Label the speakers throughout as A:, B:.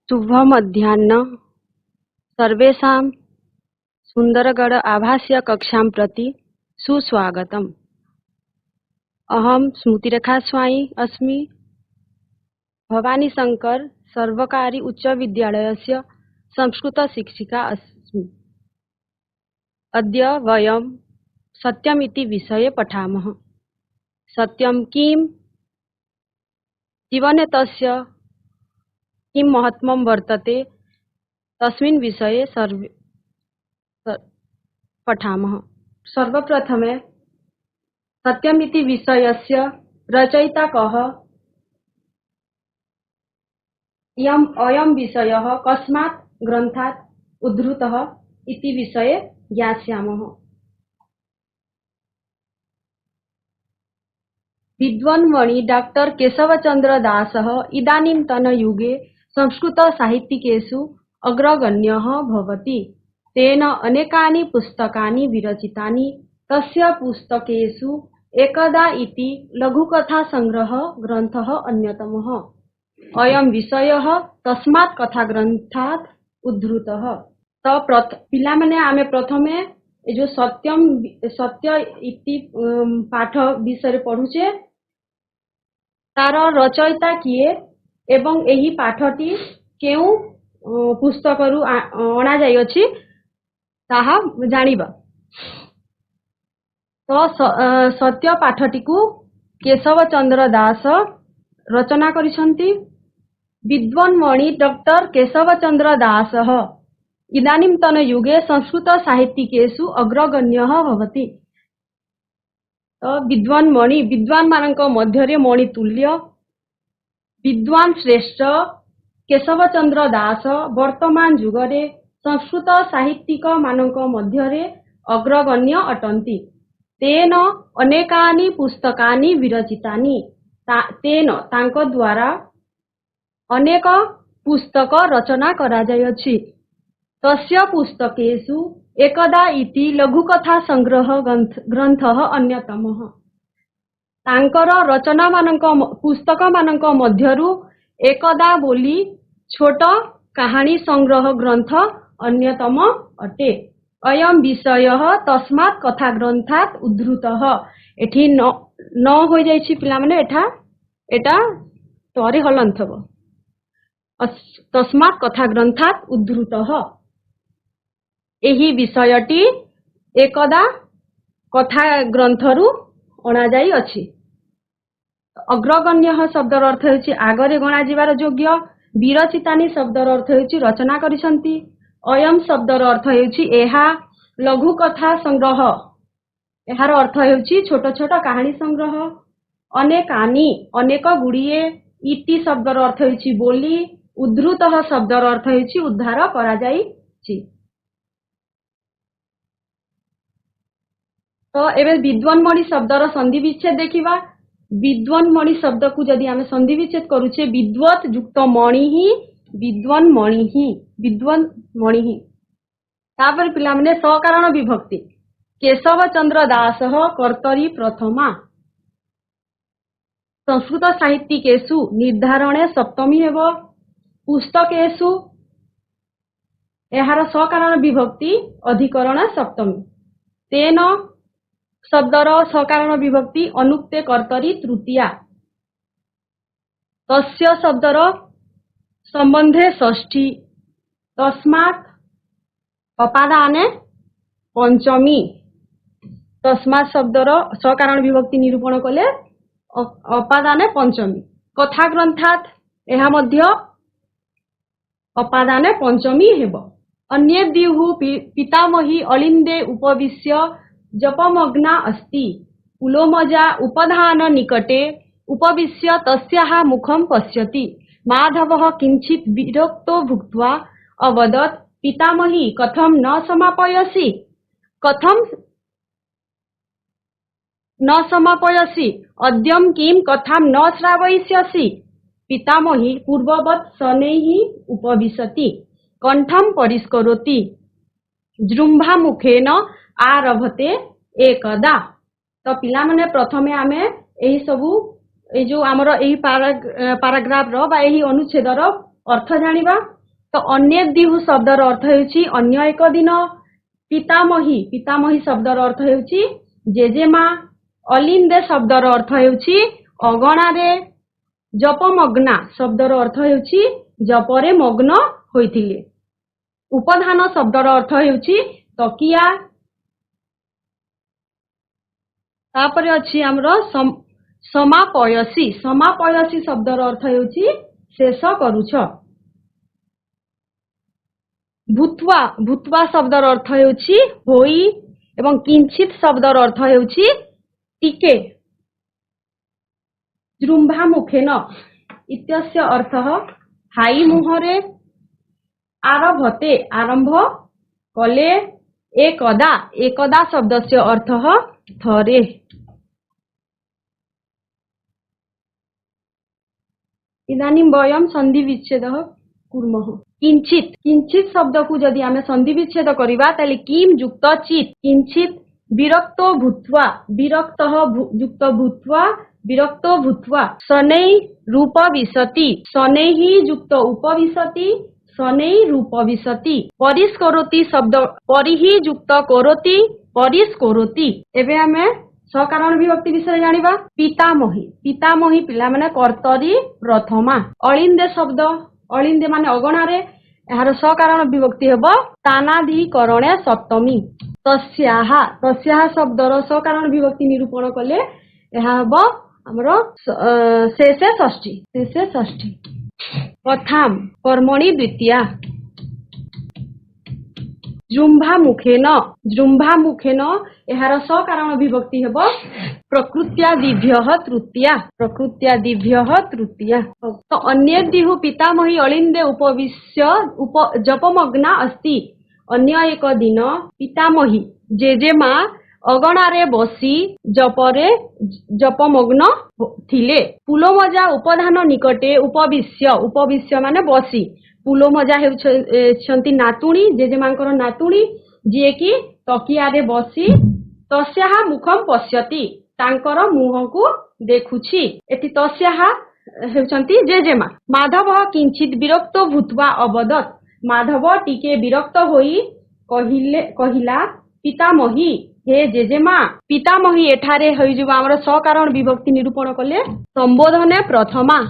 A: शुभ मध्याह्न सर्वेषां सुंदरगढ़ आभास्य कक्षां प्रति सुस्वागतम्। अहं स्मृतिरेखा स्वाई अस्मि। भवानी शंकर सर्वकारी उच्च विद्यालयस्य संस्कृत शिक्षिका अस्मि। अद्य वयं सत्यमिति विषये पठामः। सत्यं किं, जीवने तस्य किं महत्त्वं वर्तते, तस्मिन् विषये पठामः। सर्वप्रथमे सत्यमिति विषयस्य रचयिता कः, अयं विषयः कस्मात् ग्रन्थात् उद्धृतः इति विषये ज्ञास्यामः। विद्वान्मणि डॉक्टर केशवचंद्र दासः इदानीन्तनयुगे संस्कृतसाहित्यिकेषु अग्रगण्यः भवति। तेन अनेकानि पुस्तकानि विरचितानि। तस्य पुस्तकेषु एकदा इति लघुकथासंग्रह ग्रन्थः अन्यतमः। अयं विषयः तस्मात् कथाग्रन्थात् उद्धृतः। तो पिलामाने आमे प्रथमे जो सत्य इति पाठ विषय पढ़ुचे, तार रचयिता किए एवं एही पाठटी केउ पुस्तकरू अणा जाइअछि ताहा जानिबा। तो सत्य पाठटी को केशवचंद्र दास रचना करिसंति। विद्वान्मणि डॉक्टर केशवचंद्र दासः इदानीन्तन युगे संस्कृत साहित्यिकेषु अग्रगण्यः भवति। तो विद्वान्मणि, विद्वान मानक मध्यरे मणि तुल्य। विद्वान श्रेष्ठ केशवचंद्र दास वर्तमान जुगरे संस्कृत साहित्यिक मानक मध्यरे अग्रगण्य अटन्ति। तेन अनेकानि पुस्तकानि विरचितानि। तेन तांको द्वारा अनेक पुस्तक रचना करा जायछि। तस्य पुस्तकेषु एकदा इति लघुकथा संग्रह ग्रंथः अन्यतमः। तांकर रचना मानक पुस्तक मानक मध्यरु एकदा बोली छोट कहानी संग्रह ग्रंथ अन्यतम अटे। अयं विषयः तस्मात् कथा ग्रंथात् उद्धृतः। एठी न हो जाइछि पिला माने एटा तोरी हलंथब। तस्मात् कथा ग्रंथात् उद्धृतः। एही विषयटी एकदा कथा ग्रंथरु अणा जाई अछि। अग्रगण्य शब्दर अर्थ हेछि आगरे गणा जिवार योग्य। विरचितानि शब्दर अर्थ हेछि रचना करिसंति। अयम शब्दर अर्थ हेछि एहा लघु कथा संग्रह। एहार अर्थ हेछि छोट छोट कहानी संग्रह। अनेकानि अनेक गुड़िए। इति शब्दर अर्थ हेछि बोली। उद्धृतः शब्दर अर्थ हेछि उद्धार करा जाइछि। तो एबे विद्वान्मणि शब्दर संधि विच्छेद देखिबा। विद्वान्मणि शब्द को जदि आमे संधि विच्छेद करूचे विद्वत युक्त मणि ही विद्वान्मणि ही विद्वान्मणि ही। तापर पिला माने सकारण विभक्ति। केशवचंद्र दासः कर्तरी प्रथमा। संस्कृत साहित्यिकेषु निर्धारणे सप्तमी एव। पुस्तकेषु एहार सकारण विभक्ति अधिकरण सप्तमी। तेन शब्दर सकारण विभक्ति अनुक्ते कर्तरी तृतीया। तस्य शब्दर संबंधे षष्ठी। तस्मात् अपादाने पंचमी। तस्मात् शब्दर सकारण विभक्ति निरूपण कले अपादाने पंचमी। कथा ग्रंथात् एहा मध्य अपादाने पंचमी हेब। अन्ये द्युः पितामही अलिंदे उपविश्य जपमग्ना अस्ति। पुलोमजा उपधान निकटे उपविश्य तस्याः मुखं पश्यति। माधवः किंचित् विरक्तो भुक्त्वा अवदत् पितामही कथं न समापयसि? कथं न समापयसि? अद्यं किं कथां न श्रावयिष्यसि? पितामही पूर्ववत् शनैः उपविशति। कंठं परिष्करोति। जृंभामुखेन आरभते एकदा। तो पिला माने प्रथमे आमे एही सबु ए जो हमर एही पैराग्राफ रो बा एही अनुच्छेदर अर्थ जानिबा। तो अन्य दिहु शब्दर अर्थ हेउछि अन्य एक दिन। पितामही पितामही शब्दर अर्थ हेउछि जेजेमा। अलिंदे शब्दर अर्थ हेउछि अगणारे। जपमग्ना शब्दर अर्थ हेउछि जपरे मग्न होइथिले। उपधान शब्दर अर्थ हेउछि तकिया। तापरे अछि हमरो समापयसी। समापयसी शब्दर अर्थ हेउछि शेष करूछ। भूत्वा भूत्वा शब्दर अर्थ हेउछि होई एवं किंचित शब्दर अर्थ हेउछि टिके। जृंभा मुखेन इत्यस्य अर्थः हाई मुहरे। आरभते आरंभ कले। एकदा एकदा शब्दस्य अर्थः थरे। इदानीं वयं संधि विच्छेदः कुर्मः। किंचित किंचित शब्द को यदि आमे संधि विच्छेद करिबा ताले किम युक्त चित। किंचित विरक्तो भूत्वा। विरक्तः युक्त भूत्वा विरक्तो भूत्वा। शनै रूपविशति। शनैः युक्त उपविशति। शनै रूपविशति। परिष्करोति शब्द परिः युक्त करोति। परिष्करोति। एबे आमे सकारण विभक्ति विषय जानिबा। पितामही पितामही पिला माने कर्तरी प्रथमा। अलिंदे शब्द अलिंदे माने अगणारे। एहार सकारण विभक्ति हेबो तानाधिकरणे सप्तमी। तस्याः तस्याः शब्दर सकारण विभक्ति निरूपण कले एहा हेबो हमरो शेषे षष्ठी। शेषे षष्ठी। कथाम कर्मणि द्वितीया। जृंभा मुखेन। जृंभा मुखेन एहार सकारण विभक्ति हेबो प्रकृत्यादिभ्यः तृतीया। प्रकृत्यादिभ्यः तृतीया। तो अन्य दिहु पितामही अलिंदे उपविश्य जपमग्ना अस्ति। अन्य एक दिन पितामही जेजेमा अगणारे बसी जपरे जपमग्न थिले। पुलोमजा उपधान निकटे उपविश्य। उपविश्य माने बसी। पुलोमजा हेउछन्ति नातुणी जेजेमांकर नातुणी जे कि तकियारे बसी तस्याः मुखम पश्यति। तांकर मुहंकु देखुछि। एति तस्याः हेउछन्ति जेजेमा। माधव किंचित विरक्त भूत्वा अवदत्। माधव टिके विरक्त होई कहिला पितामही हे जेजेमा। पितामही एठारे होइजुबा हमर सकारण विभक्ति निरूपण कले संबोधने प्रथमा।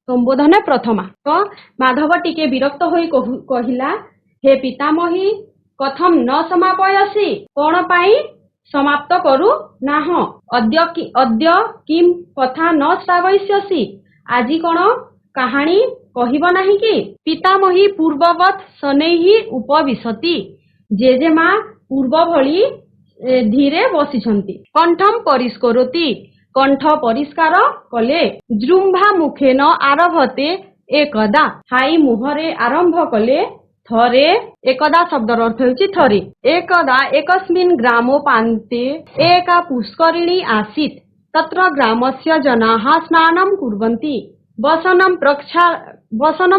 A: संबोधने प्रथमा। तो माधव टिके विरक्त होई कहिला हे पितामही कथम न समापयसि। कोन पाई समाप्त करू नाह। अद्य किम कथा न श्रावयिष्यसि। आजि कोन कहानी कहिब नाही कि। पितामही पूर्ववत शनैहि उपविशति। जेजेमा पूर्व भଳି धीरे बसिछन्ति। कंठम परिष्करोति। कंठ परिष्कार कले। जृंभा मुखेन आरभते एकदा। हाई मुहरे आरंभ कले थरे। एकदा शब्दर अर्थ हेउछि थरे। एकदा एकस्मिन् ग्रामोपान्ते एका पुष्करिणी आसीत्। तत्र ग्रामस्य जनाः स्नानं कुर्वन्ति। वसनं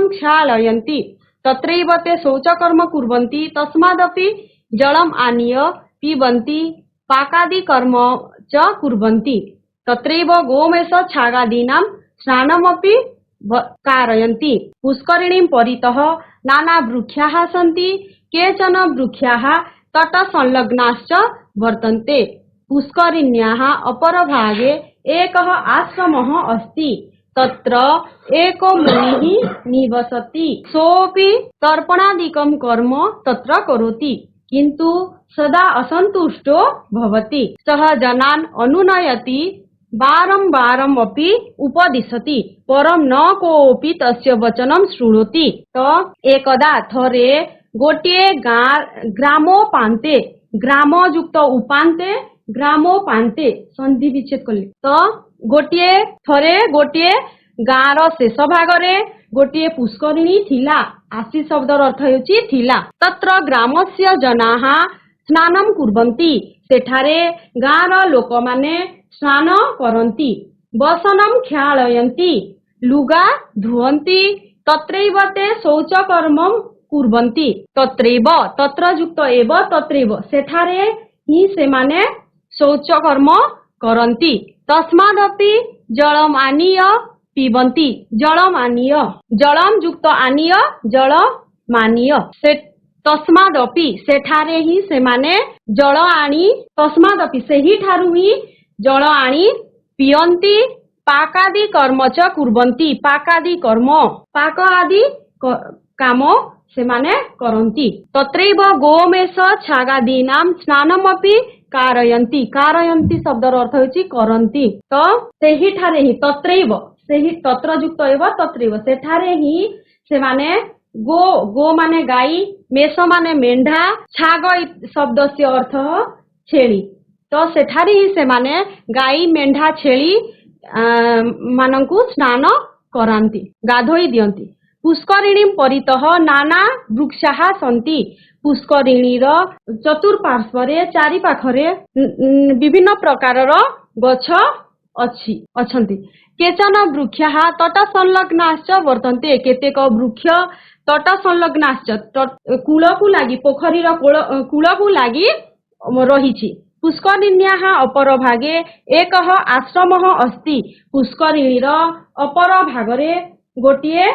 A: क्षालयन्ति। तत्रैव ते शौचकर्म कुर्वन्ति। तस्मादपि जलम् आनीय पिबन्ति। पाकादि कर्म च कुर्वन्ति। तत्रैव गोमेष छागादीनां स्नानमपि कारयन्ति। पुष्करिणीं परितः नाना वृक्षाः सन्ति। केचन वृक्षाः तटसंलग्नाश्च वर्तन्ते। पुष्करिण्याः अपरभागे एकः आश्रमः अस्ति। तत्र एको मुनिः निवसति। सोऽपि तर्पणादिकं कर्म तत्र करोति। किन्तु सदा असन्तुष्टो भवति। सः जनान् अनुनयति। बारंबारम् अपि उपदिशति। परं न कोऽपि तस्य वचनं शृणोति। तो एकदा थरे गोटिए ग्रामोपान्ते। ग्राम युक्त उपान्ते ग्रामोपान्ते संधि विच्छेद कले। तो गोटिए थरे गोटिए गाँर शेष भागरे गोटिए पुष्करिणी थिला। आसी शब्दर अर्थ हेउछि थिला। तत्र ग्रामस्य जनाः स्नानं कुर्वन्ति। सेठारे गाँर लोकमाने स्नान करन्ति। वसनं क्षालयन्ति। लुगा धुवन्ति। तत्रैव ते शौचकर्म कुर्वन्ति। तत्रैव तत्र युक्त एव तत्रैव सेठारे ही सेमाने शौचकर्म करन्ति। तस्मादपि जलम् आनीय ପିବନ୍ତି ଜଳମାନୀୟ ଜଳମ୍ ଯୁକ୍ତ ଆନୀୟ ଜଳମାନୀୟ ସେ ତସ୍ମାଦପି ସେଠାରେ ହିଁ ସେମାନେ ଜଳ ଆଣି ତସ୍ମାଦପି ସେହିଠାରୁ ହିଁ ଜଳ ଆଣି ପିଅନ୍ତି ପାକାଦି କର୍ମ ଚ କୁର୍ବନ୍ତି ପାକାଦି କର୍ମ ପାକ ଆଦି କାମ ସେମାନେ କରନ୍ତି ତତ୍ରୈବ ଗୋମେଷ ଛାଗାଦୀନାଂ ସ୍ନାନମପି कारयन्ति कारयन्ति शब्दर अर्थ होछि करन्ति तो सेहिठारे ही तत्रैव सेहि तत्र युक्त एव तत्रैव सेठारे ही से माने गो माने गाई मेष माने मेंढा छाग शब्दस्य अर्थ छेली तो सेठारे ही से माने गाई मेंढा छेली मानंकु स्नान करांति गाधोई दियंति पुष्करिणी परितः नाना वृक्षाः सन्ति पुष्करिणीर चतुर्पार्श्वरे चारि पाखरे विभिन्न प्रकारर गछ अछन्ति केचन वृक्षाः तट संलग्नाश्च वर्तन्ते केतेक वृक्ष तट संलग्नाश्च कूलकु लागि पोखरीर कूलकु लागि रहिछि पुष्करिण्याः अपर भागे एकः आश्रमः अस्ति पुष्करिणीर अपर भागरे गोटिए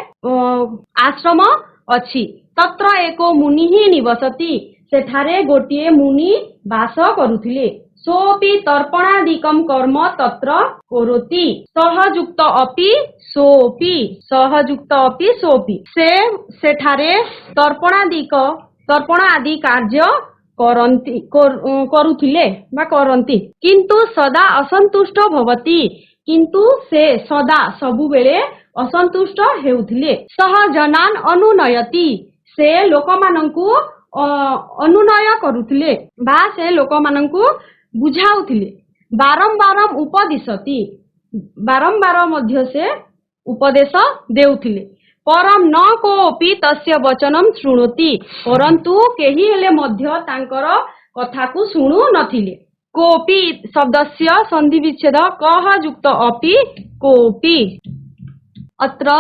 A: आश्रम अछि तत्र एको मुनि निवसति सेठारे गोटिए मुनि वास करुथिले सोपि तर्पणादिकं कर्म तत्र करोति सहयुक्त अपि सोपि से सेठारे तर्पण आदि कार्य करुथिले बा करन्ति किन्तु सदा असन्तुष्ट भवति किन्तु से सदा सबुबेले असन्तुष्ट हेउथिले सह जनान अनुनयति से लोकमानंकु अनुनय करुथिले बा से लोकमानंकु बुझाउथिले बारंबार उपदिशति बारंबार मध्य से उपदेश देउथिले परम न कोपि तस्य वचनम शृणोति परंतु केही हेले मध्य तांकर कथाकु शुणु नथिले कोपि शब्दस्य संधि विच्छेद कह युक्त अपि कोपि अत्र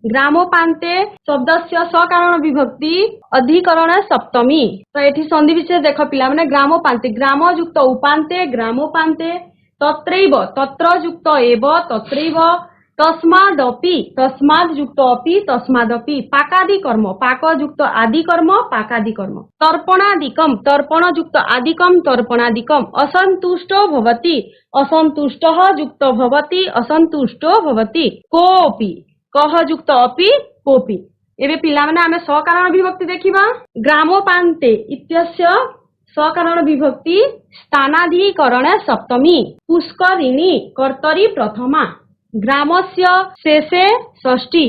A: ग्रामोपान्ते शब्दस्य सकारण विभक्ति अधिकरण सप्तमी तो एठी संधि विच्छेद देख पिला माने ग्रामोपान्ते ग्राम युक्त उपान्ते ग्रामोपान्ते तत्रैव तत्र युक्त एव तत्रैव तस्मादपि तस्माद् युक्त अपि तस्मादपि पाकादि कर्म पाक युक्त आदि कर्म पाकादि कर्म तर्पणादिकम तर्पण युक्त आदिकम तर्पणादिकम असंतुष्टो भवति असंतुष्टः युक्त भवति असंतुष्टो भवति कोपि कह युक्त अपि कोपि एबे पिला माने आमे सकारण विभक्ति देखिबा ग्रामोपान्ते इत्यस्य सकारण विभक्ति स्थानाधिकरण सप्तमी पुष्करिणी कर्तरी प्रथमा ग्रामस्य शेषे षष्ठी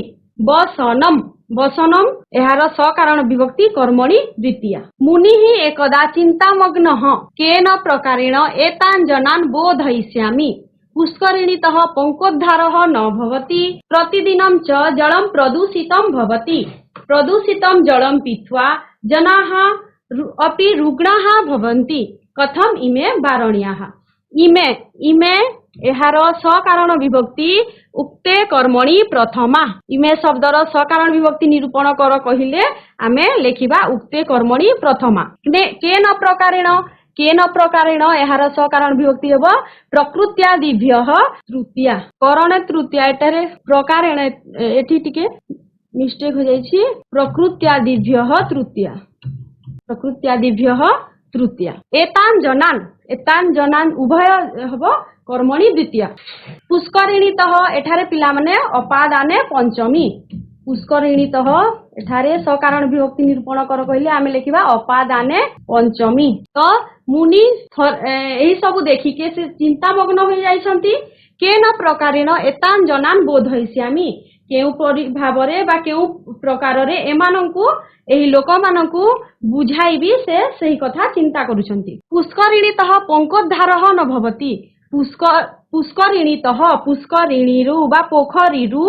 A: वसनम एहार सकारण विभक्ति कर्मणि द्वितीया मुनिः एकदा चिन्तामग्नः केन प्रकारेण एतान् जनान् बोधयिष्यामि पुष्करिणीतः पङ्कोद्धारः न भवति प्रतिदिनं च जलं प्रदूषितं भवति प्रदूषितं जलं पीत्वा जनाः अपि रुग्णाः भवन्ति कथम इमे वारणीयाः इमे एहार सकारण विभक्ति उक्ते कर्मणि प्रथमा इमे शब्दर सकारण विभक्ति निरूपण कर कहिले आमे लेखिबा उक्ते कर्मणि प्रथमा केन प्रकारेण एहार सकारण विभक्ति हेबो प्रकृत्यादिभ्यः तृतीया करणे तृतीया एटारे प्रकारेण एठी टिके मिस्टेक हो जाइछि प्रकृत्यादिभ्यः तृतीया एतान जनान उभय हबो कर्मणि द्वितीया पुष्करिणीतः एठारे पिला माने अपादाने पंचमी पुष्करिणीतः एठारे सकारण विभक्ति निरूपण कर कहिले आमे लेखिबा अपादाने पंचमी तो मुनि एही सब देखि के से चिंतामग्न होई जाइछंती केन प्रकारेण एतान जनान बोधयिष्यामि केउ भावरे बा केउ प्रकाररे एमानंकु एही लोकमानंकु बुझाइबी से सही कथा चिंता करूछंती पुष्करिणीतः पङ्कोद्धारः न भवति पुष्करिणीतः पुष्करिणीरु बा पोखरीरु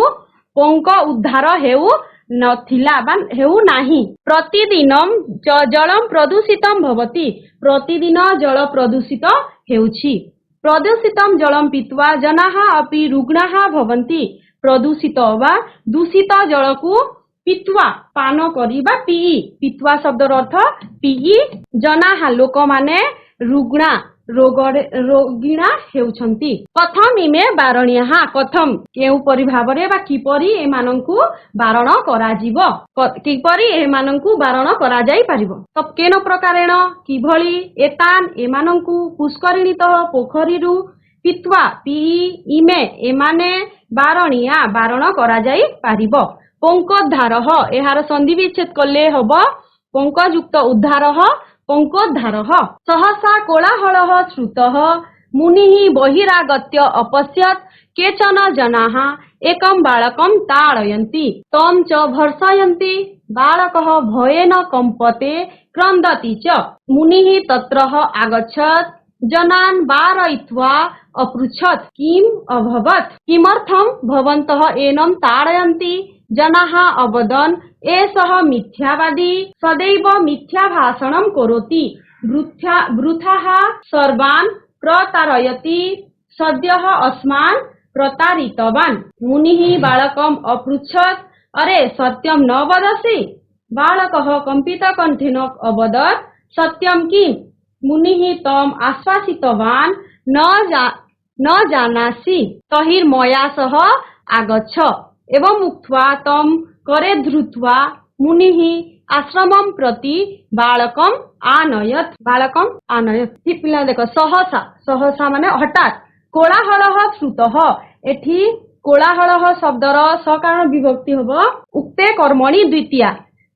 A: पङ्क उद्धार हेउ नथिला बा हेउ नाही प्रतिदिनं जलं प्रदूषितं भवति प्रतिदिन जल प्रदूषित हेउछि प्रदूषितं जलं पीत्वा जनाः अपि रुग्णाः भवन्ति प्रदूषित वा दूषित जलकु पीत्वा पान करी बा पीई पीत्वा शब्दर अर्थ पीई जनाः लोक माने रुग्णा ରୋଗିଣା ହେଉଛନ୍ତି। କଥମ ଇମେ ବାରଣୀୟ କଥମ କେଉଁପରି ଭାବରେ ବା କିପରି ଏମାନଙ୍କୁ ବାରଣ କରାଯିବ, କିପରି ଏମାନଙ୍କୁ ବାରଣ କରାଯାଇ ପାରିବ। ତ କେନ ପ୍ରକାରେଣ କିଭଳି ଏତାନ ଏମାନଙ୍କୁ ପୁଷ୍କରିଣୀତ ପୋଖରୀରୁ ପିତ୍ୱା ପିଇ ଇମେ ଏମାନେ ବାରଣୀୟା ବାରଣ କରାଯାଇ ପାରିବ। ପଙ୍କୋଦ୍ଧାର ଏହାର ସନ୍ଧି ବିଚ୍ଛେଦ କଲେ ହବ ପଙ୍କଯୁକ୍ତ ଉଦ୍ଧାର ପଙ୍କୋଦ୍ଧାର। ସହସା କୋଳାହଳ ଶ୍ରୁତଃ ମୁନିଃ ବହିରାଗତ୍ୟ अपश्यत् केचन जनाः एकं बालकं ताडयन्ति तं च भर्सयन्ति बालकः भयेन कम्पते क्रन्दति च। मुनिः तत्रः आगच्छत् जनान् वारयित्वा अपृच्छत् किम् अभवत्, किमर्थं भवन्तः एनं ताडयन्ति। जनाः अवदन् एषः मिथ्यावादी सदैव मिथ्याभाषणं करोति, वृथाः सर्वान् प्रतारयति, सद्यः अस्मान् प्रतारितवान्। मुनिः बालकम् अपृच्छत् अरे सत्यं न वदसि। बालकः कम्पितकण्ठेन अवदत् सत्यं किम्। मुनिः तम् आश्वासितवान् न जानासि तर्हिर्मया सह आगच्छ। एवं उक्त्वा तं करे धृत्वा मुनिः आश्रमं प्रति बालकम् आनयत्। पिला देख सहसा, सहसा माने हठात, कोलाहल श्रुतः एठी कोलाहल शब्दर सकारण विभक्ति हब उक्ते कर्मणि द्वितीया।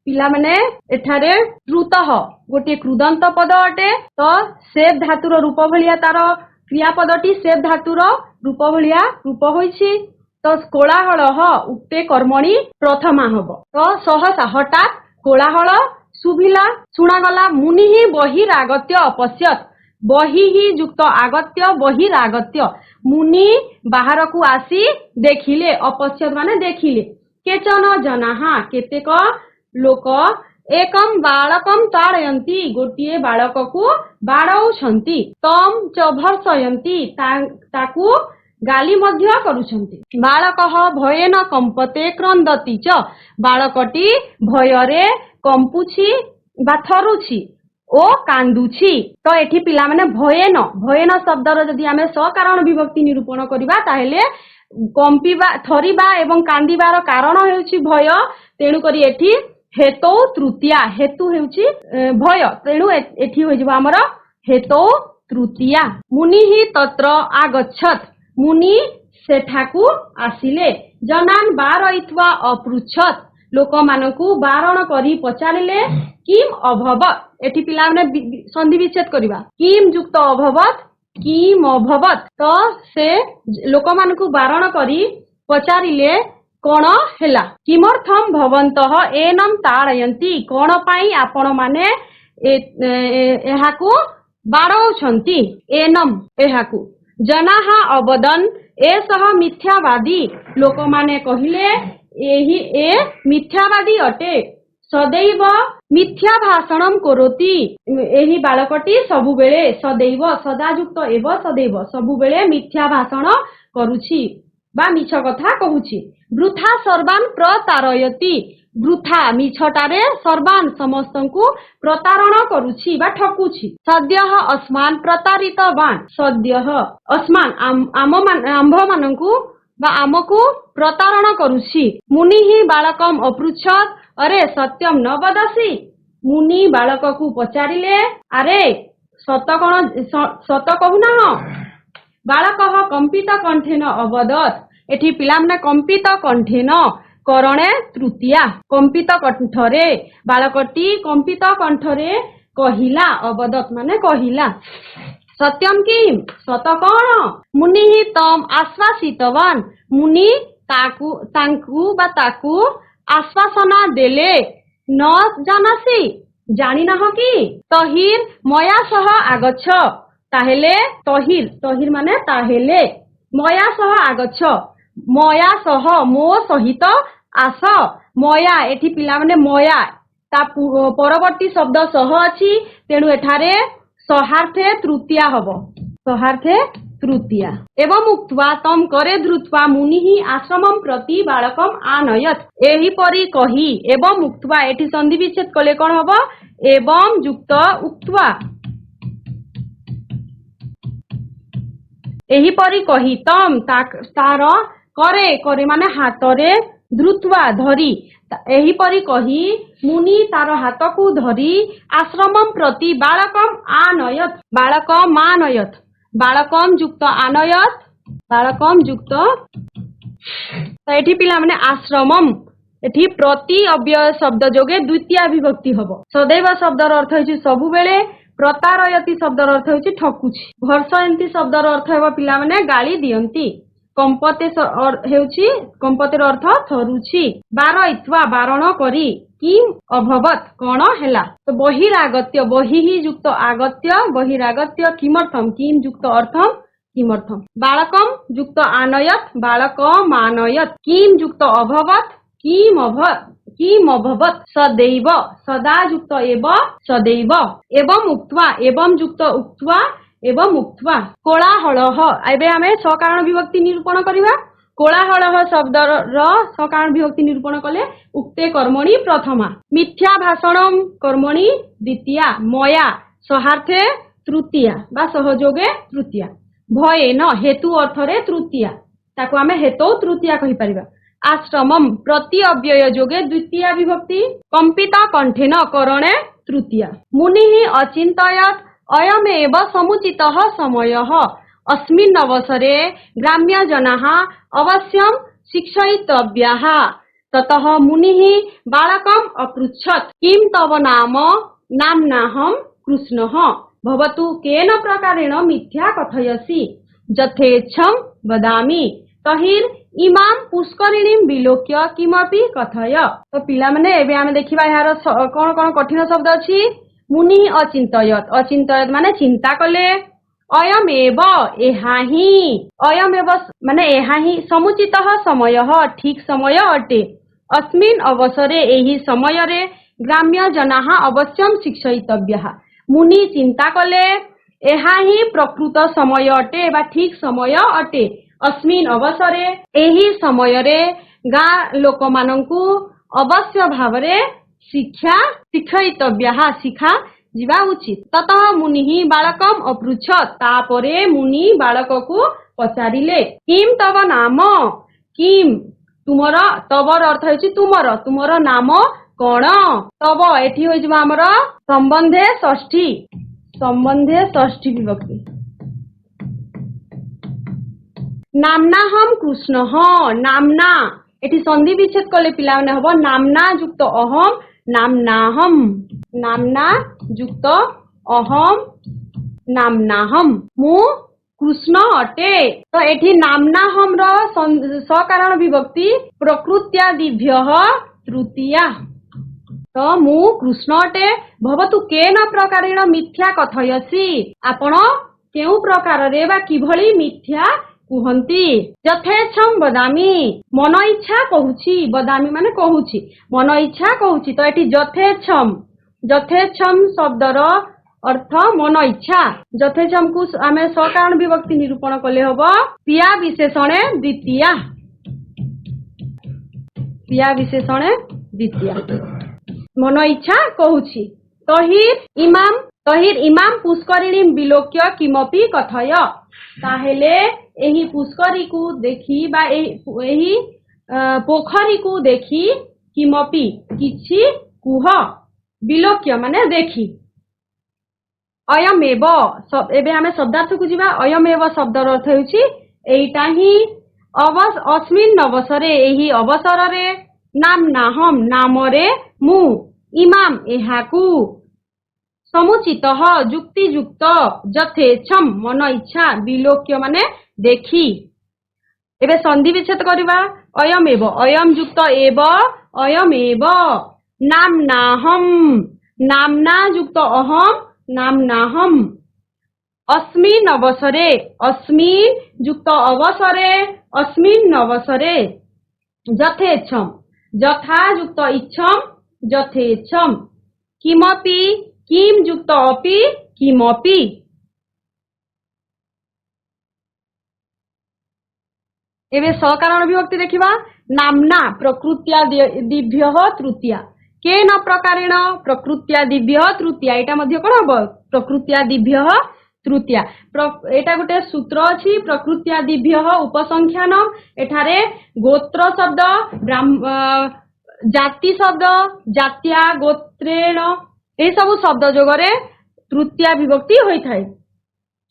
A: पिला माने एठारे श्रुतः गोटे कृदंत पद अटे, तो सेव धातुर रूप भलिया तार क्रियापदटी सेव धातुर रूप भलिया रूप होइछि। तो कोलाहल उक्ते कर्मणि प्रथमा हब। तो सहसा हठात कोलाहल सुभिला शुणागला। मुनिः बहिरागत्य अपश्यत्, बहिः युक्त आगत्य बहिरागत्य, मुनि बाहर को आसी देखिले, अपश्यत् माने देखिले। केचन जनाः केतेक लोक एकम बालकम ताड़यन्ति गोटिए बालक को बाड़ौछन्ति, तम च भर्सयन्ति ताकू गाली मध्य करुछन्ति। बालकः भयेन कम्पते क्रन्दति च, बालकटी भयरे कंपुछि बा थरुछि ओ कांदुछि। तो एठी पिला माने भयेन, भयेन शब्दर जदि आमे सकारण विभक्ति निरूपण करिबा ताहेले कंपिबा थरिबा एवं कांदिबार कारण हेउछि भय, तेणु करी एठी हेतौ तृतीया, हेतु हेउछि भय, तेणु एठी होय जिवो हमर हेतौ तृतीया। मुनिः तत्र आगच्छत्, मुनि सेठाकू आसिले। जनान् बारयित्वा अपृच्छत्, लोक मानकू बारण करी पचारिले किम अभवत्। एठी पिला माने संधि विच्छेद करिबा, किम युक्त अभवत् किम अभवत्। तो से लोक मानकू बारण करी पचारिले कोण हेला। किमर्थम भवन्तः एनं ताड़यन्ति, कोण पाई आपण माने एहाकू बाड़ौछन्ति, एनम एहाकू। जनाः अवदन् एषः मिथ्यावादी, लोक माने कहिले एही ए मिथ्यावादी अटे। सदैव मिथ्या भाषणम करोति, एही बालकटी सबुबेले सदैव सदायुक्त एव सदैव सबुबेले मिथ्या भाषण करुछि बा मिछ कथा कहुछि। वृथा सर्वान् प्रतारयति, वृथा मिछटारे सर्वान् समस्तंकु प्रतारण करुछि बा ठकुछि। सद्यः अस्मान् प्रतारितवान्, सद्यः अस्मान् आम्भ मानंकु बा आमकु प्रतारण करुछि। मुनिः बालकम् अपृच्छत् अरे सत्यं न वदसि। मुनि बालक को पचारिले अरे सत कहूना। बालकः कंपित कंठेन अवदत्, एठी पिला माने कंपित कंठेन करणे तृतीया, कंपित कंठरे बालकटी कंपित कंठरे कहिला, अवदत् माने कहिला। सत्यम किम, सत कौन। मुनिः तम आश्वासितवान्, मुनि ताकू आश्वासना देले। न जानासि, जानी नाह कि। तहिर मया सह आगच्छ, ताहेले तहिर, तहिर माने ताहेले। मया सह आगच्छ, मया सह मो सहित आस। मया एठी पिला माने मया ता परवर्ती शब्द सह अछि, तेणु एठारे सहार्थे तृतीया हबो, सहार्थे तृतीया। एवं उक्त्वा तम करे धृत्वा मुनिः आश्रमं प्रति बालकम आनयत्। एही परी कही एवं उक्त्वा, एठी संधि विच्छेद कले कोन हबो एवं युक्त उक्त्वा। एहीपरि कही तम तार करे करे माने हातरे धृत्वा धरी एहीपरि कही मुनि तार हाथ को धरी आश्रमम प्रति बालकम आनयत बालकम आनयत बालकम युक्त आनयत बालकम युक्त तो एठी पिला माने आश्रमम एठी प्रति अव्यय शब्द जोगे द्वितीय विभक्ति हबो सदैव शब्दर अर्थ होछि सबु बेले प्रतारयति शब्दर अर्थ होछि ठकुछि भर्सयन्ति शब्दर अर्थ हेबो पिला माने गाली दियंती कंपते हेउछि कंपतेर अर्थ थरुछि बारयित्वा बारण करी किम अभवत कोन हैला तो बहिरागत्य बहिहि युक्त आगत्य बहिरागत्य किमर्थम किम युक्त अर्थम किमर्थम बालकम युक्त आनयत बालकम आनयत किम युक्त अभवत किम अभवत सदैव सदा युक्त एव सदैव एवं उक्त्वा एवं युक्त उक्त्वा एवं उक्त्वा कोलाहलः एबे हमें सकारण विभक्ति निरूपण करिबा कोलाहलः शब्दर सकारण विभक्ति निरूपण कले उक्ते कर्मणि प्रथमा मिथ्या भाषणम कर्मणि द्वितीया मया सहार्थे तृतीया बा सहयोगे तृतीया भयेन हेतु अर्थरे तृतीया ताको आमे हेतु तृतीया कहि परिबा आश्रमम प्रति अव्यय जोगे द्वितीय विभक्ति कंपित कंठेन करणे तृतीया मुनिः अचिन्तयत् अयमेव समुचितः समयः अस्मिन् अवसरे ग्राम्य जनाः अवश्यं शिक्षयितव्याः ततः मुनिः बालकम् अपृच्छत् किं तव नाम नाम्नाहं कृष्णः भवतु केन प्रकारेण मिथ्या कथयसि यथेच्छं वदामि तहिर् इमाम पुष्करिणीं विलोक्य किमपि कथय तो पिला माने एबे आमे देखिबा यार कोन कोन कठिन शब्द अछि मुनि अचिन्तयत माने चिंता कले अयमेव एहाहि अयमेव माने एहाहि समुचितः समयः ठीक समय अटे अस्मिन् अवसरे एहि समयरे ग्राम्य जनाः अवश्यं शिक्षयितव्याः मुनि चिंता कले एहाहि प्रकृत समय अटे बा ठीक समय अटे अस्मिन् अवसरे एही समयरे गाँ लोक मानंकु अवश्य भावरे शिक्षा शिक्षयितव्याः शिखा जीवा उचित ततः मुनिः बालकम अपृच्छत् तापरे मुनि बालककु पचारिले किम तव नाम किम तुमर तवर अर्थ होछि तुमर नाम कोन तव एठी होइछ हमर संबंधे षष्ठी विभक्ति नामना हम कृष्ण नामना एठी संधि विच्छेद कले पिला माने हबो नामना युक्त अहम नामनाहम नामना युक्त अहम नामनाहम मु कृष्ण अटे तो एठी नामनाहम रो सकारण विभक्ति प्रकृत्यादिभ्यः तृतीया तो मु कृष्ण अटे भवतु केन प्रकारेण मिथ्या कथयसि आपण केउ प्रकार रे बा किभଳି मिथ्या कुहंती यथेच्छम वदामि मन इच्छा कहूची वदामि माने कहूची मन इच्छा कहूची तो एठी यथेच्छम शब्दर अर्थ मन इच्छा यथेच्छम को आमे सकारण विभक्ति निरूपण कले हबो क्रिया विशेषणे द्वितीया मन इच्छा कहूची तहिर इमाम पुष्करिणीं विलोक्य किमपि कथय ताहेले एही पुष्करी को देखी बा एही पोखरी को देखी किमपि किछि कुह विलोक्य माने देखी अयमेव एबे हमें शब्दार्थ को जिबा अयमेव शब्दर अर्थ होछि एइटा ही अस्मिन् अवसरे एही अवसररे नामनाहम नामरे मु इमाम एहाकु समुचितः युक्तियुक्त यथेच्छम मन इच्छा विलोक्य माने देखी एबे संधि विच्छेद करिबा अयमेव अयम युक्त एव अयमेव नामनाहम नामना युक्त अहम नामनाहम अस्मिन् अवसरे अस्मिन् युक्त अवसरे अस्मिन् अवसरे यथेच्छम यथा युक्त इच्छम यथेच्छम किमपि किम युक्त अपि किमपि एबे सकारण विभक्ति देखिबा नामना प्रकृत्यादिभ्यः तृतीया केन प्रकारेण प्रकृत्यादिभ्यः तृतीया एटा मध्ये कोन हबो प्रकृत्यादिभ्यः तृतीया एटा गोटे सूत्र अछि प्रकृत्यादिभ्य उपसंख्यानम एठारे गोत्र शब्द जाति शब्द जात्या गोत्रेण ए सब शब्द जोगरे तृतीया विभक्ति होई थाए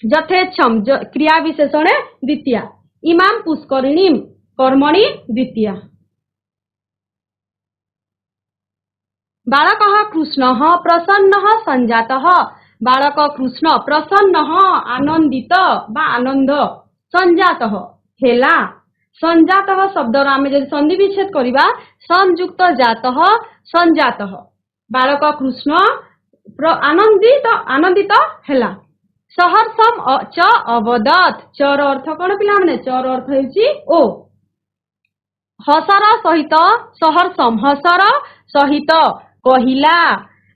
A: यथेच्छम क्रिया विशेषणे द्वितीया इमाम पुष्करिणीम कर्मणि द्वितीया बालकः कृष्णः प्रसन्नः सञ्जातः बालक कृष्ण प्रसन्नः आनंदित बा आनंद सञ्जातः हेला सञ्जातः शब्दर आमे जदि संधि विच्छेद करिबा संयुक्त जातः सञ्जातः बालक कृष्ण आनंदित आनंदित हेला सहर्षम च अवदत चर अर्थ कोन पिला माने चर अर्थ हेछि ओ हसर सहित सहर्षम हसर सहित कहिला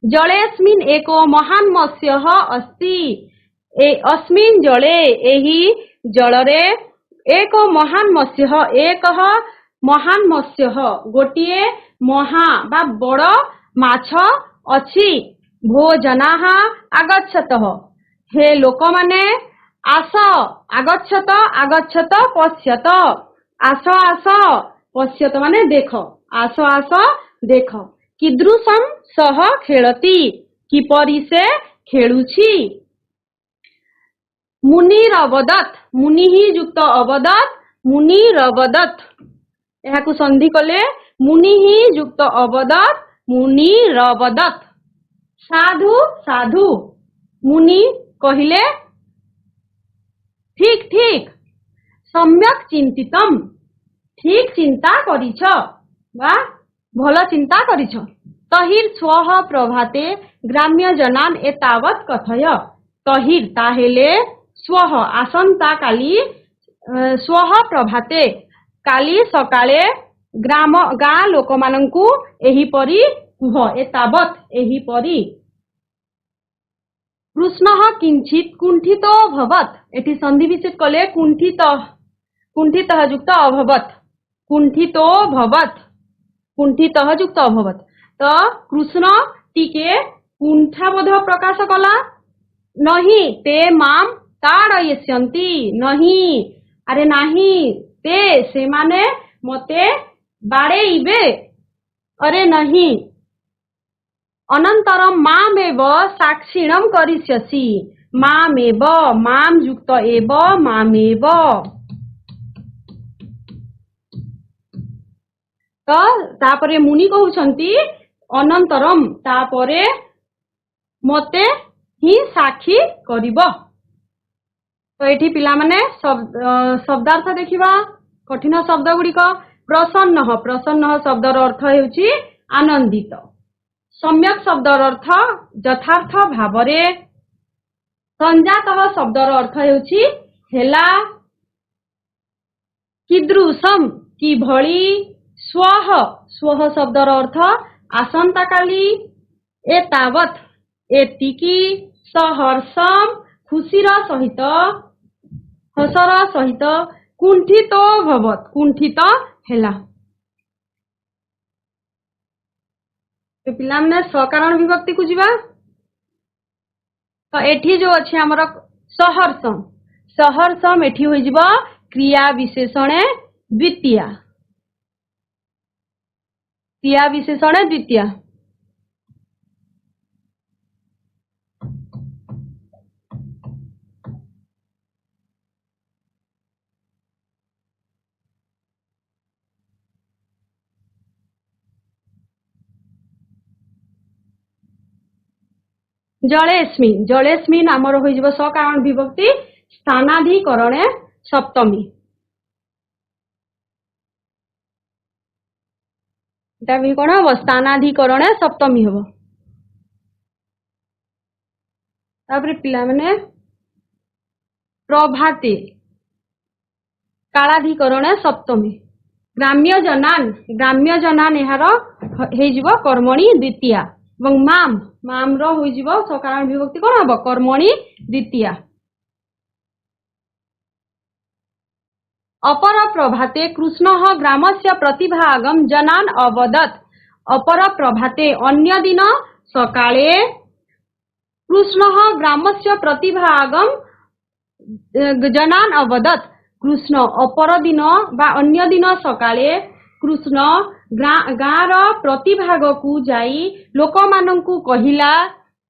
A: जलेस्मिन् एको महान मत्स्यः अस्ति अस्मिन् जले एहि जलरे एको महान मत्स्यः एकः महान मत्स्यः गोटिए महा बा बड़ माछ अछि भोजनाः आगच्छतः हे लोक माने आस आगच्छत आगच्छत पश्यत आस आस पश्यत माने देख आस आस देख कीदृशम सह खेलती किपरि से खेलुछि मुनिरवदत मुनि ही युक्त अवदत मुनिरवदत एहाकु संधि कले मुनि ही युक्त अवदत मुनिरवदत साधु साधु मुनि कहिले ठीक ठीक सम्यक चिंतितम ठीक चिंता करिछ बा भल चिंता करिछ तहिर स्वह प्रभाते ग्राम्य जनान एतावत कथय तहिर ताहेले स्वह आसंता काली स्वह प्रभाते काली सकाळे ग्राम गाँ लोक मानंकु एही परी कुह एतावत एही परी कृष्णः किंचित कुंठितो भवत एठी संधि विच्छेद कले कुंठितः युक्त अभवत कुंठितो भवत कुंठितः युक्त अभवत तो कृष्ण टीके कुंठाबोध प्रकाश कला नहीं ते माम ताड़यस्यन्ति नहीं अरे नहीं ते से माने मते बाड़ेइबे अरे नहीं अनंतरम मामेव साक्षिणम करिष्यसि मामेव माम युक्त एव मामेव तो तापरे मुनि कहउछंती अनंतरम तापरे मते ही साक्षी करिबो तो एठी पिला माने शब्दार्थ देखिबा कठिन शब्द गुड़िक प्रसन्न प्रसन्न शब्दर अर्थ हेउची आनंदित सम्यक शब्दर अर्थ यथार्थ भावरे संजातः शब्दर अर्थ हेउची हेला कीदृशम की भली स्वह स्वह शब्दर अर्थ आसंता काली एतावत एतिकी सहर्षम खुशीर सहित हसर सहित कुंठितो भवत कुंठित हेला तो पिला माने सकारण विभक्ति को जीवा तो एठी जो अछि हमर सहर्षम सहर्षम एठी होई जीवा क्रिया विशेषणे द्वितीया क्रिया विशेषणे द्वितीया जलेस्मिन् जलेस्मिन् आमर होई जीव सकारण विभक्ति स्थानाधिकरणे सप्तमी एटा भी कोन हो स्थानाधिकरणे सप्तमी हो तापरे पिला माने प्रभाते कालाधिकरणे सप्तमी ग्राम्य जनान एहार हेई जीव कर्मणि द्वितीया এবং माम माम रो होई जीव सकारण विभक्ति कोन हबो कर्मणि द्वितीया अपर प्रभाते कृष्णः ग्रामस्य प्रतिभागम जनान अवदत् अपर प्रभाते अन्य दिन सकाळे कृष्णः ग्रामस्य प्रतिभागम गजानन अवदत कृष्ण अपर दिन बा अन्य दिन सकाळे कृष्ण गाँर प्रति भाग को जाई लोक मानंकु कहिला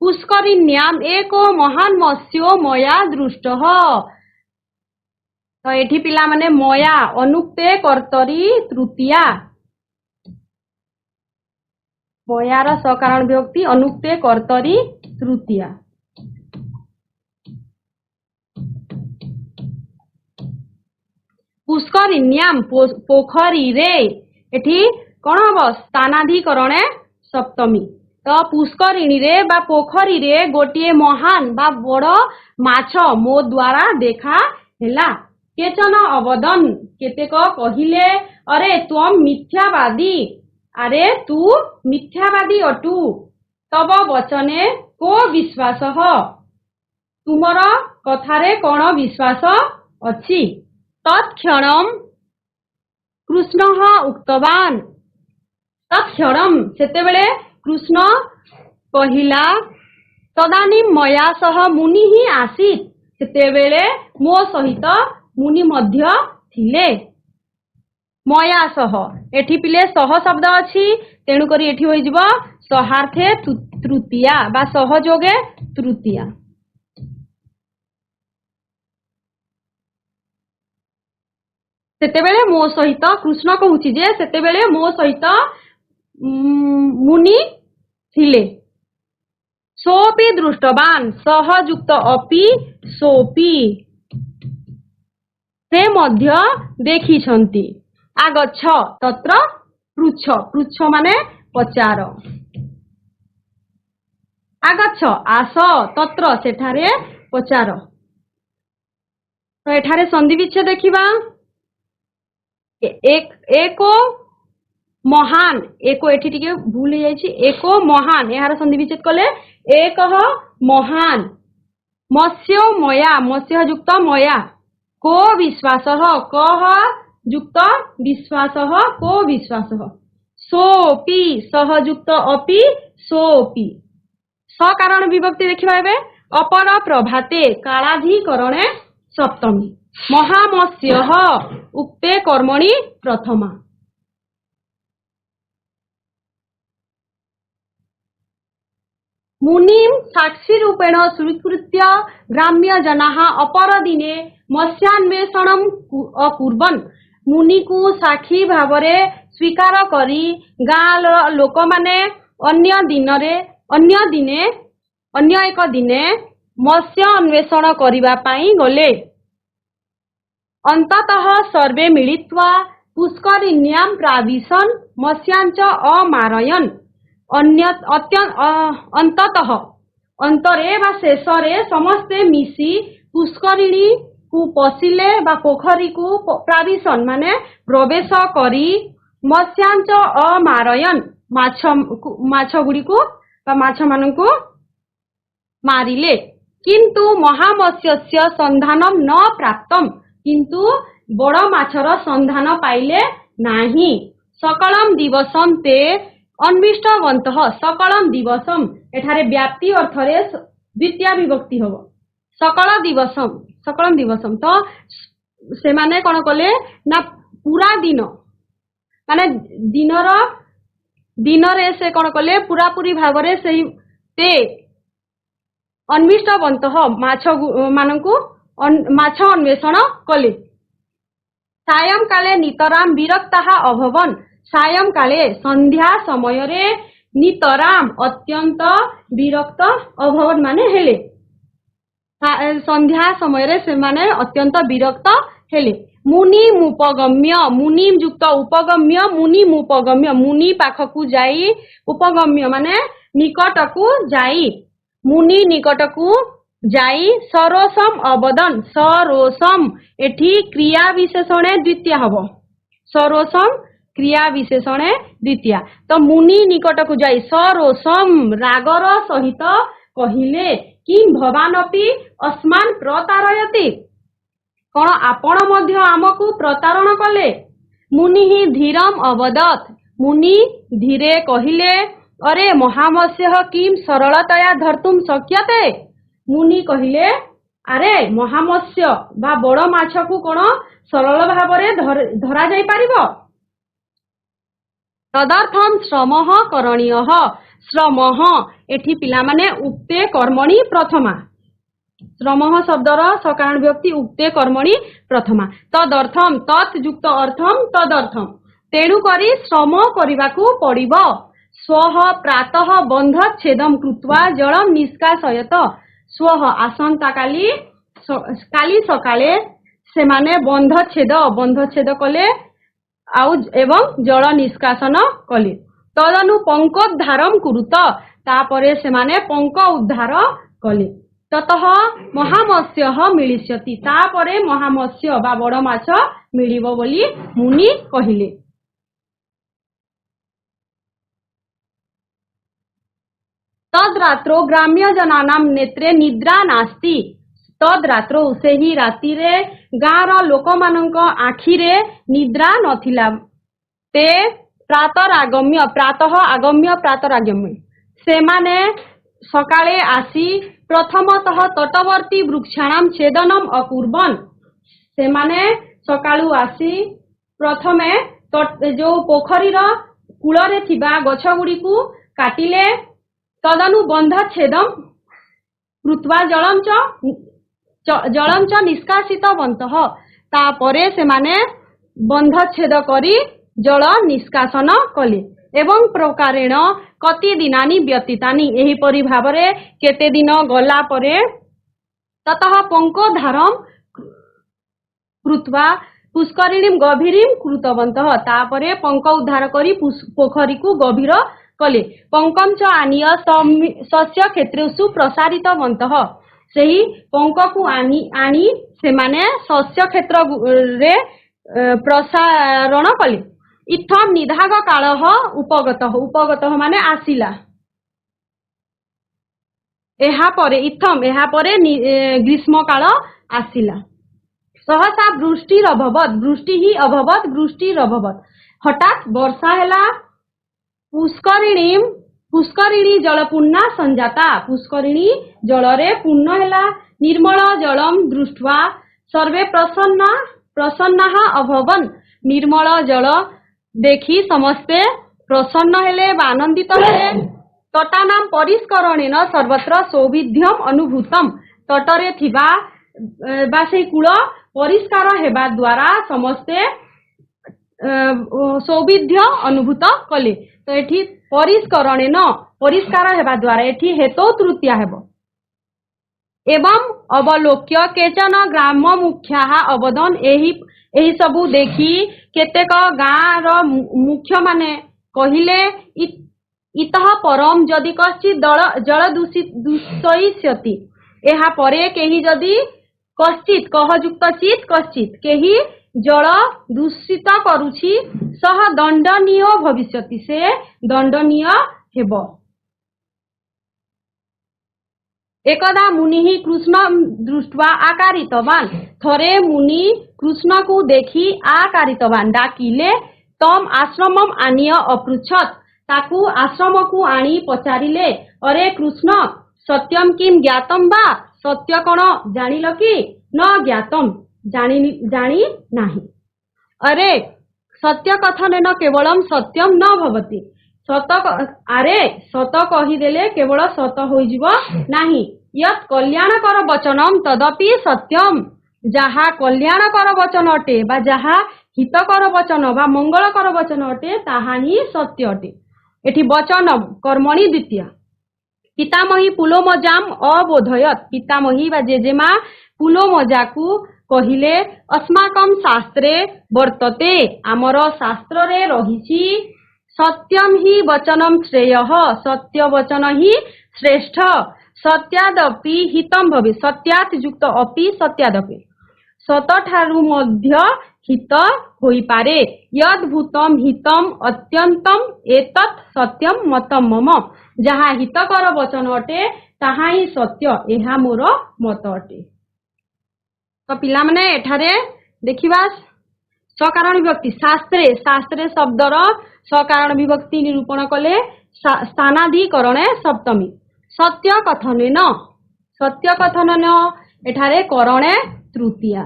A: पुष्करिण्याम एक महान मत्स्य मया दृष्ट। तो एठी पिला माने मया अनुक्ते कर्तरी तृतीया मयार सकारण विभक्ति अनुक्ते कर्तरी तृतीया। पुष्करिण्याम पोखरी रे एठी कौन हम स्थानाधिकरणे सप्तमी। तो पुष्करिणी रे बा पोखरी रे गोटे महान बा बड़ माछ मो द्वारा देखा हेला। केचन अवदन केतेक कहिले अरे तुम मिथ्यावादी अरे तू मिथ्यावादी अटू तब वचने को विश्वास तुमर कथारे कौन विश्वास अछि। तत्क्षणम कृष्ण उक्तवान तत्क्षणम सेतेबेले कृष्ण कहिला तदानी मया सह मुनि ही आसीत सेतेबेले मो सहित मुनि मध्य थिले। मया सह एठी पिले सह शब्द अछि तेणु करी एठी होई जिवो सहार्थे तृतीया बा सहयोगे तृतीया। सेतेबेले मो सहित कृष्ण कहूची जे सेतेबेले मो सहित मुनि थिले। सोपि दृष्टवान सहयुक्त अपि सोपि से मध्य देखिछन्ति। आगच्छ तत्र पृच्छ पृच्छ माने पचार। आगच्छ आस तत्र सेठारे पचार। तो एठारे संधि विच्छेद देखिबा एको महान एको एठी टिके भूल हो जाइछि एको महान यार संधि विच्छेद कले एक महान मत्स्य मया मत्स्य युक्त मया को विश्वास कह युक्त विश्वास को विश्वास सोपि सहयुक्त अपि सोपि। सकारण विभक्ति देखिबा एबे अपर प्रभाते कालाधिकरणे सप्तमी महामत्स्य उक्ते कर्मणि प्रथमा। मुनिम साक्षी रूपेण स्वीकृत्य ग्राम्य जनाः अपर दिने मत्स्यान्वेषणम अकुर्वन्। मुनि को साक्षी भावरे स्वीकार करी गाँ लोक माने अन्य एक दिने मत्स्य अन्वेषण करिबा पाई गले। अंततः सर्वे मिलित्वा पुष्करिण्यां प्राविशन् मत्स्यांच अमारयन्। अंततः अंतरे बा शेषरे समस्ते मिसी पुष्करिणी को पशिले बा पोखरी को प्राविशन् माने प्रवेश करी मत्स्यांच अमारयन् माछ गुड़िको बा माछ मानंकु मारिले। किंतु महामत्स्यस्य सन्धानं न प्राप्तम् किंतु बड़ माछर सन्धान पाइले नाही। सकलम दिवसम ते अन्विष्टवन्तः सकलम दिवसम एठारे व्याप्ति अर्थरे द्वितीय विभक्ति हबो सकलम दिवसम तो से माने कोन कले ना पूरा दिन माने दिनरे से कोन कले पूरा पूरी भावरे से ते अन्विष्टवन्तः माछ मानंकु माछ अन्वेषण कले। सायं काले नितराम विरक्ताः अभवन्। सायं काले संध्या समय रे नितराम अत्यंत विरक्त अभवन् माने हेले संध्या समय रे से माने अत्यंत विरक्त हेले। मुनिम उपगम्य मुनिम युक्त उपगम्य मुनिम उपगम्य मुनि पाखकु जाई उपगम्य माने निकटकु जाई मुनि निकटकु जाई सरोसम अवदन सरोसम एठी क्रिया विशेषणे द्वितीय हबो सरोसम क्रिया विशेषणे द्वितीय। तो मुनि निकटकु जाई सरोसम रागर सहित कहिले किं भवानपि अस्मान प्रतारयति कोन आपण मध्य आमकु प्रतारण कले। मुनि ही धीरम अवदत मुनि धीरे कहिले अरे महामत्स्य किं सरलतया धर्तुम शक्यते। मुनि कहिले ଆରେ ମହାମତ୍ସ୍ୟ ବା ବଡ଼ ମାଛକୁ କଣ ସରଳ ଭାବରେ ଧରା ଯାଇ ପାରିବ? ତଦर्थम ଶ୍ରମଃ କରଣୀୟଃ। ଶ୍ରମଃ ଏଠି ପିଲାମାନେ ଉକ୍ତେ କର୍ମଣି ପ୍ରଥମା। ଶ୍ରମଃ ଶବ୍ଦର ସକାରଣ ବିଭକ୍ତି ଉକ୍ତେ କର୍ମଣି ପ୍ରଥମା। ତଦर्थम ତତ୍ ଯୁକ୍ତ ଅର୍ଥମ ତଦर्थम। ତେଣୁ କରି ଶ୍ରମ କରିବାକୁ ପଡ଼ିବ। ସ୍ୱଃ ପ୍ରାତଃ ବନ୍ଧ ଛେଦମ କୃତ୍ୱା ଜଳମ ନିଷ୍କାସୟତ। ସ୍ୱଃ ଆସନ୍ତା କାଲି ସକାଳେ ସେମାନେ ବନ୍ଧ ଛେଦ କଲେ ଆଉ ଏବଂ ଜଳ ନିଷ୍କାସନ କଲେ। ତଦନୁ ପଙ୍କୋଦ୍ଧାରମ କୁରୁତ। ତାପରେ ସେମାନେ ପଙ୍କ ଉଦ୍ଧାର କଲେ। ତତଃ ମହାମତ୍ସ୍ୟଃ ମିଳିଷ୍ୟତି। ତାପରେ ମହାମତ୍ସ୍ୟ ବା ବଡ଼ ମାଛ ମିଳିବ ବୋଲି ମୁନି କହିଲେ। ତଦ୍ରାତ୍ରୋ ଗ୍ରାମ୍ୟ ଜନାନାଂ ନେତ୍ରେ ନିଦ୍ରା ନାସ୍ତି। ତଦ୍ରାତ୍ରୋ ସେହି ରାତିରେ ଗାଁର ଲୋକମାନଙ୍କ ଆଖିରେ ନିଦ୍ରା ନଥିଲା। ते ପ୍ରାତରାଗମ୍ୟ ସେମାନେ ସକାଳେ ଆସି ପ୍ରଥମତଃ ତଟବର୍ତ୍ତୀ ବୃକ୍ଷାଣାಂ ଛେଦନମ ଅକୁର୍ବନ୍। ସେମାନେ ସକାଳୁ ଆସି ପ୍ରଥମେ ଯୋଉ ପୋଖରୀର କୂଳରେ ଥିବା ଗଛ ଗୁଡ଼ିକୁ କାଟିଲେ। ତଦନୁ ବନ୍ଧ ଛେଦମ କୃତ୍ୱା ଜଳଞ୍ଚ ନିଷ୍କାସିତବନ୍ତଃ। ତାପରେ ସେମାନେ ବନ୍ଧ ଛେଦ କରି ଜଳ ନିଷ୍କାସନ କଲେ। ଏବଂ ପ୍ରକାରେଣ କତି ଦିନାନି ବ୍ୟତୀତାନି। ଏହିପରି ଭାବରେ କେତେ ଦିନ ଗଲା ପରେ ତତଃ ପଙ୍କୋଦ୍ଧାରମ କୃତ୍ୱା ପୁଷ୍କରିଣୀମ ଗଭୀରୀମ କୃତବନ୍ତଃ। ତାପରେ ପଙ୍କ ଉଦ୍ଧାର କରି ପୋଖରୀକୁ ଗଭୀର କଲେ। ପଙ୍କମ ଚ ଆନିୟ ଶସ୍ୟ କ୍ଷେତ୍ରେଷୁ ପ୍ରସାରିତବନ୍ତଃ। ସେହି ପଙ୍କକୁ ଆଣି ସେମାନେ ଶସ୍ୟ କ୍ଷେତ୍ରରେ ପ୍ରସାରଣ କଲେ। ଇଥମ ନିଧାଗ କାଳଃ ଉପଗତଃ ମାନେ ଆସିଲା। ଏହାପରେ ଗ୍ରୀଷ୍ମ କାଳ ଆସିଲା। ସହସା ବୃଷ୍ଟିରଭବତ୍। ହଠାତ୍ ବର୍ଷା ହେଲା। ପୁଷ୍କରିଣୀ ଜଳ ପୂର୍ଣ୍ଣା ସଞ୍ଜାତା। ପୁଷ୍କରିଣୀ ଜଳରେ ପୂର୍ଣ୍ଣ ହେଲା। ନିର୍ମଳ ଜଳମ ଦୃଷ୍ଟ୍ୱା ସର୍ବେ ପ୍ରସନ୍ନାଃ ଅଭବନ୍। ନିର୍ମଳ ଜଳ ଦେଖି ସମସ୍ତେ ପ୍ରସନ୍ନ ହେଲେ ବା ଆନନ୍ଦିତ ହେଲେ। ତଟାନାମ ପରିଷ୍କରଣେନ ସର୍ବତ୍ର ସୌବିଧ୍ୟମ ଅନୁଭୂତମ୍। ତଟରେ ଥିବା ବା ସେହି କୂଳ ପରିଷ୍କାର ହେବା ଦ୍ୱାରା ସମସ୍ତେ ସୌବିଧ୍ୟ ଅନୁଭୂତ କଲେ। ତ ଏଠି ପରିଷ୍କରଣେନ ପରିଷ୍କାର ହେବା ଦ୍ୱାରା ଏଠି ହେତୁ ତୃତୀୟା ହେବ। ଏବଂ ଅବଲୋକ୍ୟ କେଚନ ଗ୍ରାମ ମୁଖ୍ୟାଃ ଅବଦନ୍। ଏହି ସବୁ ଦେଖି କେତେକ ଗାଁର ମୁଖ୍ୟମାନେ କହିଲେ ଇତଃ ପରମ୍ ଯଦି କଶ୍ଚିତ୍ ଜଳ ଦୂଷୟିଷ୍ୟତି। ଏହା ପରେ କେହି ଯଦି କଶ୍ଚିତ୍ କେହି ଜଳ ଦୂଷିତ କରୁଛି ସହ ଦଣ୍ଡନୀୟ ଭବିଷ୍ୟତି। ସେ ଦଣ୍ଡନୀୟ ହେବ। एकदा मुनिः कृष्णं दृष्ट्वा आकारितवान्। थरे मुनि कृष्णକୁ ଦେଖି ଆକାରିତବାନ୍ ଡାକିଲେ। ତମ୍ ଆଶ୍ରମମ୍ ଆନିୟ ଅପୃଚ୍ଛତ୍। ତାକୁ ଆଶ୍ରମକୁ ଆଣି ପଚାରିଲେ ଅରେ କୃଷ୍ଣ ସତ୍ୟମ୍ କିମ୍ ଜ୍ଞାତମ୍ ବା। ସତ୍ୟ କଣ ଜାଣିଲ କି? ନ ଜ୍ଞାତମ୍ ଜାଣି ନାହିଁ। अरे सत्य कथनेन केवलम सत्यम न भवति। सत कहीदेले केवल सत होइजिब नाही। यत् कल्याणकर वचनम तदपि सत्यम। जहा कल्याणकर वचन अटे बा जहा हितकर वचन बा मंगलकर वचन अटे ताहा ही सत्य अटे। एठी वचनम कर्मणि द्वितीय। पितामही पुलोमजाम अबोधयत। पितामही बा जेजेमा पुलोमजाकू कहिले अस्माकम शास्त्रे वर्तते। आमर शास्त्र रे रहिछि सत्यम ही वचनम श्रेयः। सत्य वचन ही श्रेष्ठ। सत्यादपि हितम भवे। सत्यात् युक्त अपि सत्यादपि। सत ठारु मध्य हित होई पारे। यद्भूतम हितम अत्यंतम एतत् सत्यम मतम मम। जहा हितकर वचन अटे ताहा ही सत्य। एहा मोर मत अटे। तो पिला माने एठारे देखिबा सकारण विभक्ति शास्त्रे शब्दर सकारण विभक्ति निरूपण कले स्थानाधिकरणे सप्तमी। सत्य कथनेन एठारे करणे तृतीया।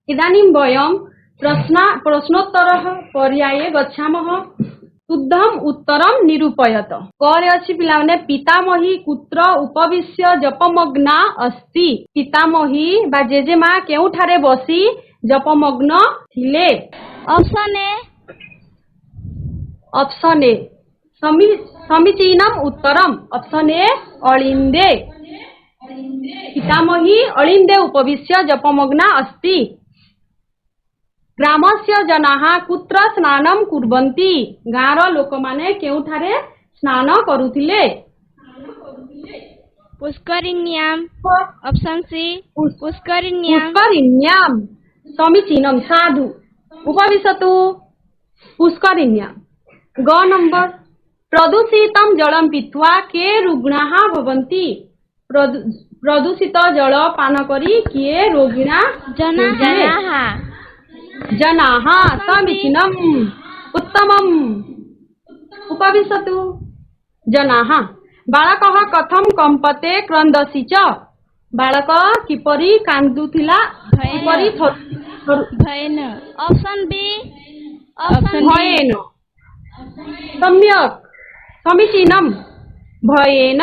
A: इदानीं वयं प्रश्नोत्तरः पर्याये गच्छामः। शुद्धम उत्तरम निरूपयत। करे अछि पिलाने पितामही कुत्र उपविश्य जपमग्ना अस्ति। पितामही बा जेजेमा केउठारे बसी जपमग्न थिले। ऑप्शन ए समीचीनम उत्तरम। ऑप्शन ए अलिंदे। पितामही अलिंदे उपविश्य जपमग्ना अस्ति। ग्रामस्य जनाः कुत्र स्नानं कुर्वन्ति। गाँर लोक माने केउठारे स्नान करुथिले।
B: पुष्करिण्याम। Option C पुष्करिण्याम।
A: पुष्करिण्याम समीचीनम साधु। उपविशतु पुष्करिण्याम। ग नंबर प्रदूषितं जलं पीत्वा के रुग्णाः भवन्ति। प्रदूषित जल पान करी किए रोगिणा जनाः। समीचीनम् उत्तमम्। उपविशतु जनाः। बालकः कथं कम्पते क्रन्दसि च। बालक किपरि कान्दुथिला किपरि
B: भयेन। ऑप्शन बी
A: भयेन। सम्यक् समीचीनम् भयेन।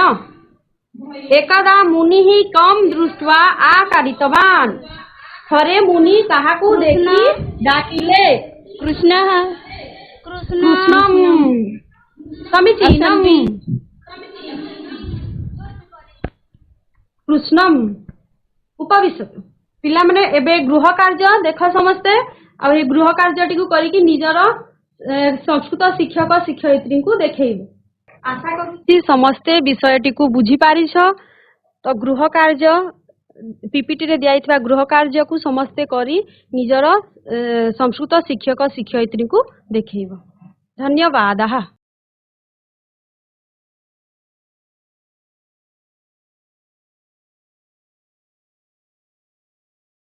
A: एकदा मुनिः कं दृष्ट्वा आकारितवान्। थरे मुनि काहाकू देखि डाकिले।
B: कृष्णः।
A: कृष्णं। समीचीनम् कृष्णम। उपविशतु। पिला माने एबे गृह कार्य देख समस्ते। आ ए गृह कार्य टिकु करिकि निजर संस्कृत शिक्षक शिक्षयित्री को देखैबे। आशा करूछि समस्ते विषय टिकु बुझी पारिछ। तो गृह कार्य पीपीटी रे दियाइथबा गृह कार्य को समस्ते करी निजर संस्कृत शिक्षक शिक्षयित्री को देखैबो। धन्यवाद।